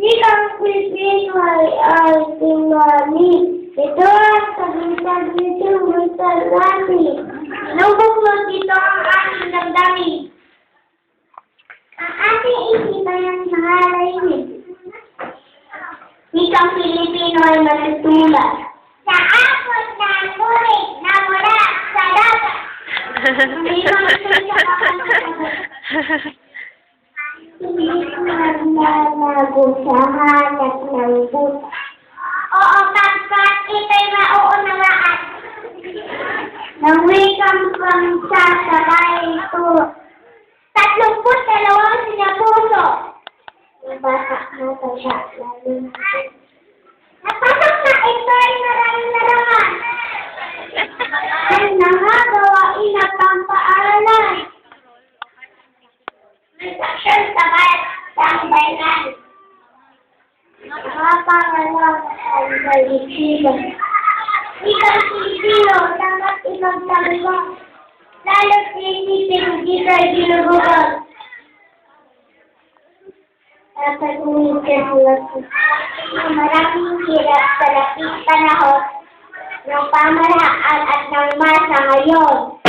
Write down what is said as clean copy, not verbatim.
Wikang Pilipino ay tinani. Ito ang sabitan nito masalati. Nabuklod dito ang ating damdamin. Ang ating isipan ng nangalainin. Wikang Pilipino ay matutulat. Sa apos na mulit na mula sa dagat. Wikang Pilipino naglago sa hanap ng buta. Oo, pagkat ito'y mauunawaan. Nang wikang pangsasabay ito. 32 sinapuso. Nabasa na siya. Napasok na ito'y maraming narangan. Ay nangagawain na pampaaralan. Aksyon sa bayan ng bayan. Nakapangalaw ang balisigan. Ikang Pilipino, dapat ipagtanggap. Lalo't inisipin di tayo ginugugan. Dapat umitin ulat ko. Maraming hirap sa lapit panahon ng pamalaan at ng masa ngayon.